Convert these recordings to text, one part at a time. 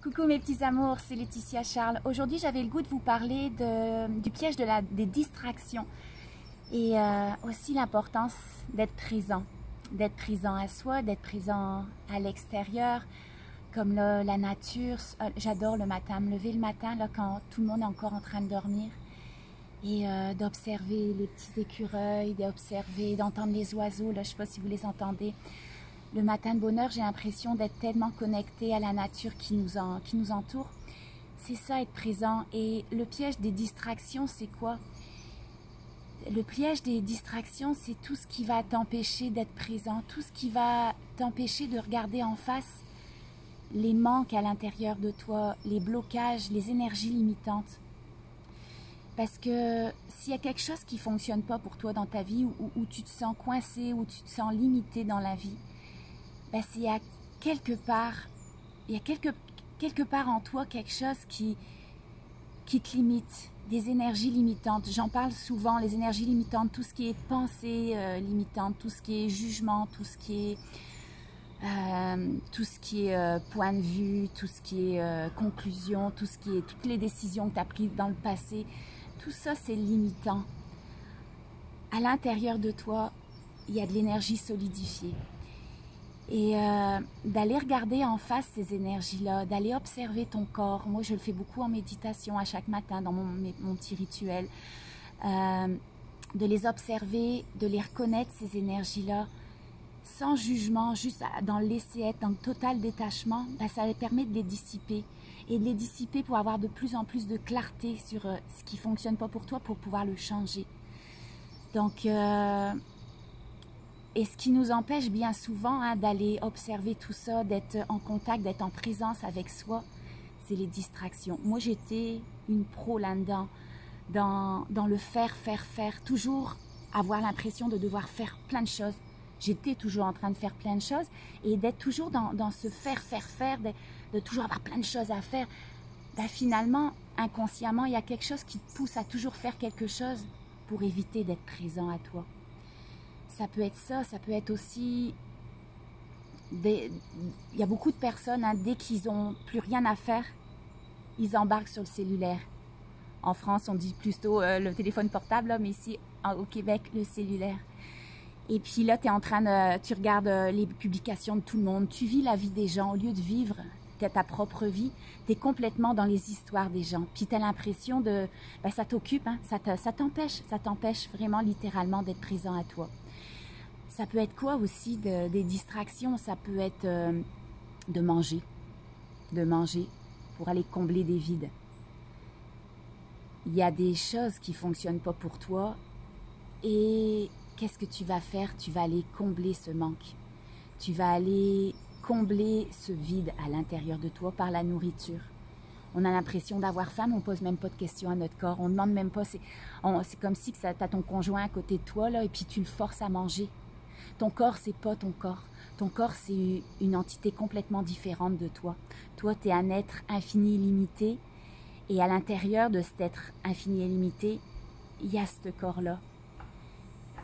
Coucou mes petits amours, c'est Laetitia Charles. Aujourd'hui, j'avais le goût de vous parler du piège des distractions et aussi l'importance d'être présent à soi, d'être présent à l'extérieur, comme là, la nature. J'adore le matin, me lever le matin là, quand tout le monde est encore en train de dormir et d'observer les petits écureuils, d'entendre les oiseaux. Là, je ne sais pas si vous les entendez. Le matin de bonheur, j'ai l'impression d'être tellement connectée à la nature qui nous entoure. C'est ça, être présent. Et le piège des distractions, c'est quoi? Le piège des distractions, c'est tout ce qui va t'empêcher d'être présent, tout ce qui va t'empêcher de regarder en face les manques à l'intérieur de toi, les blocages, les énergies limitantes. Parce que s'il y a quelque chose qui ne fonctionne pas pour toi dans ta vie, où tu te sens coincé, où tu te sens limité dans la vie, ben, il y a quelque part en toi quelque chose qui te limite, des énergies limitantes. J'en parle souvent, les énergies limitantes, tout ce qui est pensée limitante, tout ce qui est jugement, tout ce qui est point de vue, tout ce qui est conclusion, toutes les décisions que tu as prises dans le passé, tout ça c'est limitant. À l'intérieur de toi, il y a de l'énergie solidifiée. Et d'aller regarder en face ces énergies-là, d'aller observer ton corps. Moi, je le fais beaucoup en méditation à chaque matin dans mon petit rituel. De les observer, de les reconnaître, ces énergies-là, sans jugement, juste dans le laisser-être, dans le total détachement, ben, ça permet de les dissiper. Et de les dissiper pour avoir de plus en plus de clarté sur ce qui ne fonctionne pas pour toi, pour pouvoir le changer. Donc... Et ce qui nous empêche bien souvent d'aller observer tout ça, d'être en contact, d'être en présence avec soi, c'est les distractions. Moi, j'étais une pro là-dedans, dans le faire, toujours avoir l'impression de devoir faire plein de choses. J'étais toujours en train de faire plein de choses et d'être toujours dans ce faire, de toujours avoir plein de choses à faire. Ben, finalement, inconsciemment, il y a quelque chose qui te pousse à toujours faire quelque chose pour éviter d'être présent à toi. Ça peut être ça, ça peut être aussi... Il y a beaucoup de personnes, dès qu'ils n'ont plus rien à faire, ils embarquent sur le cellulaire. En France, on dit plutôt le téléphone portable, là, mais ici, au Québec, le cellulaire. Et puis là, tu regardes les publications de tout le monde, tu vis la vie des gens. Au lieu de vivre ta propre vie, tu es complètement dans les histoires des gens. Puis tu as l'impression de... Ben, ça t'occupe, ça t'empêche vraiment littéralement d'être présent à toi. Ça peut être quoi aussi des distractions? Ça peut être de manger pour aller combler des vides. Il y a des choses qui ne fonctionnent pas pour toi et qu'est-ce que tu vas faire? Tu vas aller combler ce manque. Tu vas aller combler ce vide à l'intérieur de toi par la nourriture. On a l'impression d'avoir faim, mais on ne pose même pas de questions à notre corps. On ne demande même pas. C'est comme si tu as ton conjoint à côté de toi là, et puis tu le forces à manger. Ton corps, c'est pas ton corps. Ton corps, c'est une entité complètement différente de toi. Toi, tu es un être infini, illimité. Et à l'intérieur de cet être infini et limité, il y a ce corps-là.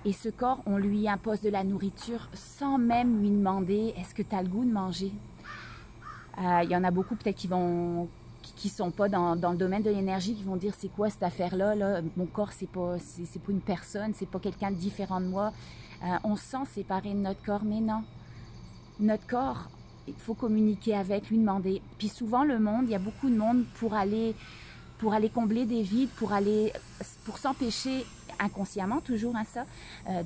Et ce corps, on lui impose de la nourriture sans même lui demander « Est-ce que tu as le goût de manger ?» Il y en a beaucoup peut-être qui sont pas dans le domaine de l'énergie, qui vont dire « C'est quoi cette affaire-là là? Mon corps, c'est pas une personne, c'est pas quelqu'un de différent de moi. » On se sent séparé de notre corps, mais non. Notre corps, il faut communiquer avec, lui demander. Puis souvent, le monde, il y a beaucoup de monde pour aller combler des vides, pour s'empêcher, inconsciemment toujours,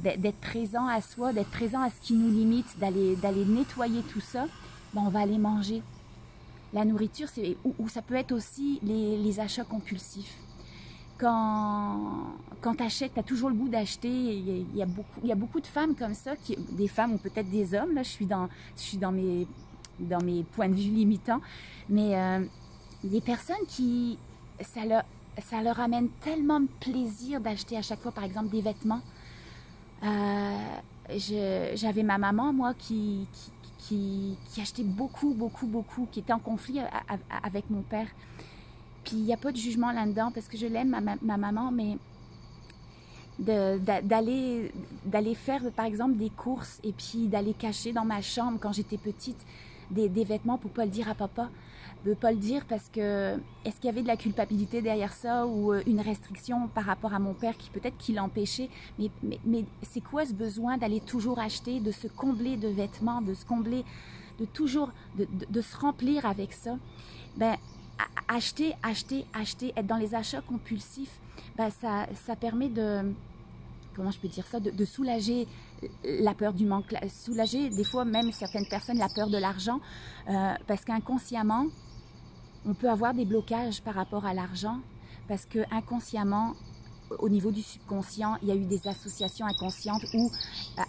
d'être présent à soi, d'être présent à ce qui nous limite, d'aller nettoyer tout ça. Ben, on va aller manger. La nourriture, ou ça peut être aussi les achats compulsifs. Quand tu achètes, tu as toujours le goût d'acheter. Il y a beaucoup de femmes comme ça, des femmes ou peut-être des hommes. Là, je suis dans mes points de vue limitants. Mais des personnes qui, ça leur amène tellement de plaisir d'acheter à chaque fois, par exemple, des vêtements. J'avais ma maman, moi, qui achetait beaucoup, qui était en conflit avec mon père. Puis il n'y a pas de jugement là-dedans parce que je l'aime, ma maman, mais d'aller faire par exemple des courses et puis d'aller cacher dans ma chambre quand j'étais petite des vêtements pour pas le dire à papa. De pas le dire parce que est-ce qu'il y avait de la culpabilité derrière ça ou une restriction par rapport à mon père qui peut-être qui l'empêchait, mais c'est quoi ce besoin d'aller toujours acheter, de se combler de vêtements, de se combler, de toujours, de se remplir avec ça? Ben, acheter, être dans les achats compulsifs, ben ça permet de, comment je peux dire ça, de soulager la peur du manque, soulager des fois même certaines personnes la peur de l'argent, parce qu'inconsciemment, on peut avoir des blocages par rapport à l'argent, parce que inconsciemment, au niveau du subconscient, il y a eu des associations inconscientes où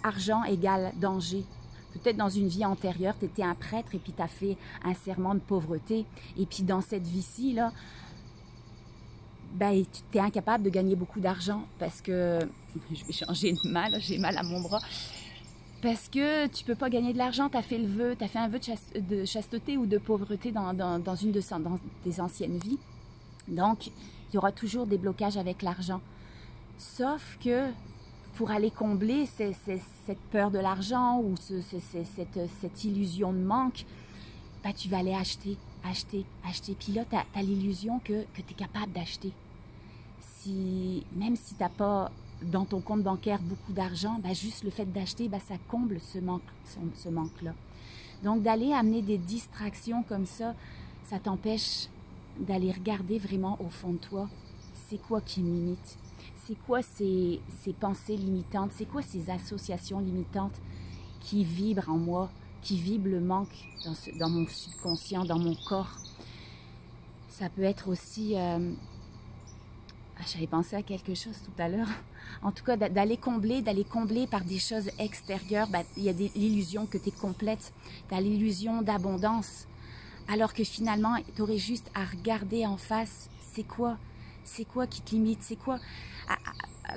argent égale danger. Peut-être dans une vie antérieure, tu étais un prêtre et puis tu as fait un serment de pauvreté. Et puis dans cette vie-ci, là, ben, tu es incapable de gagner beaucoup d'argent parce que, je vais changer de main, j'ai mal à mon bras, parce que tu ne peux pas gagner de l'argent, tu as fait le vœu, tu as fait un vœu de chasteté ou de pauvreté dans une de tes anciennes vies. Donc, il y aura toujours des blocages avec l'argent. Sauf que pour aller combler cette peur de l'argent ou cette illusion de manque, ben, tu vas aller acheter. Puis là, tu as l'illusion que tu es capable d'acheter. Même si tu n'as pas dans ton compte bancaire beaucoup d'argent, ben, juste le fait d'acheter, ben, ça comble ce manque-là. Donc, d'aller amener des distractions comme ça t'empêche d'aller regarder vraiment au fond de toi, c'est quoi qui me limite? C'est quoi ces pensées limitantes? C'est quoi ces associations limitantes qui vibrent en moi, qui vibrent le manque dans mon subconscient, dans mon corps? Ça peut être aussi... j'avais pensé à quelque chose tout à l'heure. En tout cas, d'aller combler par des choses extérieures. Ben, il y a l'illusion que tu es complète. Tu as l'illusion d'abondance. Alors que finalement, tu aurais juste à regarder en face. C'est quoi qui te limite? C'est quoi?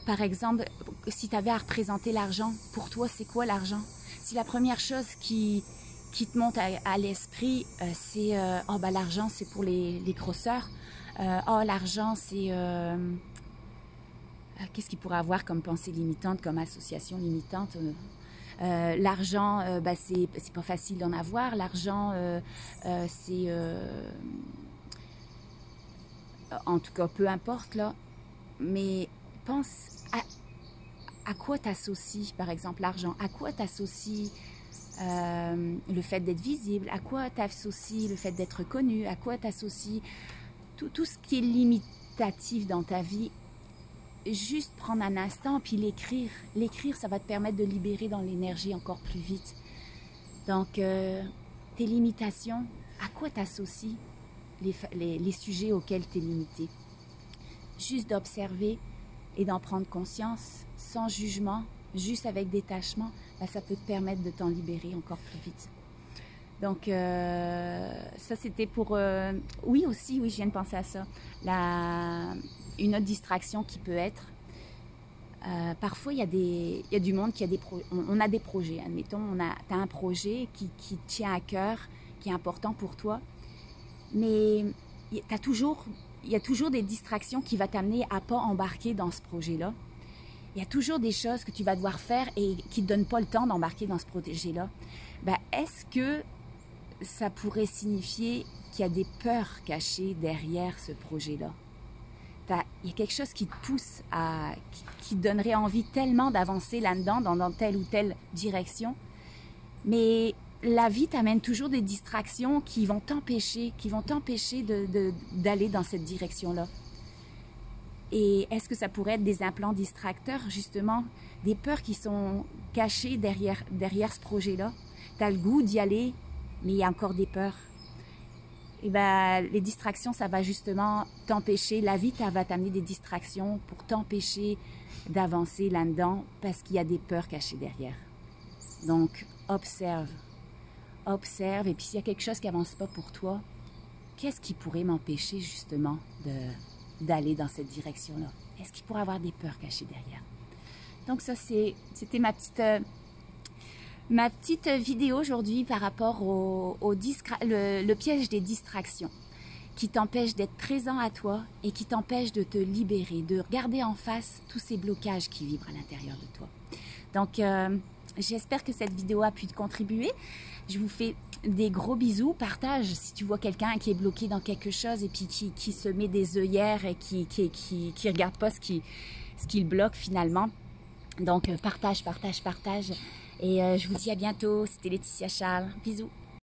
Par exemple, si tu avais à représenter l'argent, pour toi, c'est quoi l'argent? Si la première chose qui te monte à l'esprit, c'est oh, ben, l'argent, c'est pour les grosseurs. Oh, l'argent, c'est... qu'est-ce qu'il pourrait avoir comme pensée limitante, comme association limitante? L'argent, ben, c'est pas facile d'en avoir. L'argent, c'est... en tout cas, peu importe, là. Mais pense à quoi t'associes, par exemple, l'argent? À quoi t'associes le fait d'être visible? À quoi t'associes le fait d'être connu? À quoi t'associes tout ce qui est limitatif dans ta vie? Juste prendre un instant puis l'écrire. L'écrire, ça va te permettre de libérer dans l'énergie encore plus vite. Donc, tes limitations, à quoi t'associes les sujets auxquels tu es limité? Juste d'observer et d'en prendre conscience, sans jugement, juste avec détachement, ben, ça peut te permettre de t'en libérer encore plus vite. Donc, ça c'était pour... oui, aussi, oui, je viens de penser à ça. Une autre distraction qui peut être... parfois, il y a du monde qui a on a des projets. Admettons, tu as un projet qui te tient à cœur, qui est important pour toi. Mais il y a toujours des distractions qui vont t'amener à ne pas embarquer dans ce projet-là. Il y a toujours des choses que tu vas devoir faire et qui ne te donnent pas le temps d'embarquer dans ce projet-là. Ben, est-ce que ça pourrait signifier qu'il y a des peurs cachées derrière ce projet-là? Il y a quelque chose qui te pousse qui donnerait envie tellement d'avancer là-dedans, dans telle ou telle direction. Mais la vie t'amène toujours des distractions qui vont t'empêcher d'aller dans cette direction-là. Et est-ce que ça pourrait être des implants distracteurs, justement, des peurs qui sont cachées derrière ce projet-là? Tu as le goût d'y aller, mais il y a encore des peurs. Et ben, les distractions, ça va justement t'empêcher. La vie, va t'amener des distractions pour t'empêcher d'avancer là-dedans parce qu'il y a des peurs cachées derrière. Donc, observe. Observe. Et puis, s'il y a quelque chose qui n'avance pas pour toi, qu'est-ce qui pourrait m'empêcher justement d'aller dans cette direction-là? Est-ce qu'il pourrait y avoir des peurs cachées derrière? Donc, ça, c'était ma petite vidéo aujourd'hui par rapport le piège des distractions qui t'empêche d'être présent à toi et qui t'empêche de te libérer, de regarder en face tous ces blocages qui vibrent à l'intérieur de toi. Donc, j'espère que cette vidéo a pu te contribuer. Je vous fais Des gros bisous, partage si tu vois quelqu'un qui est bloqué dans quelque chose et puis qui se met des œillères et qui regarde pas ce qui le bloque finalement. Donc partage. Et je vous dis à bientôt, c'était Laetitia Charles. Bisous.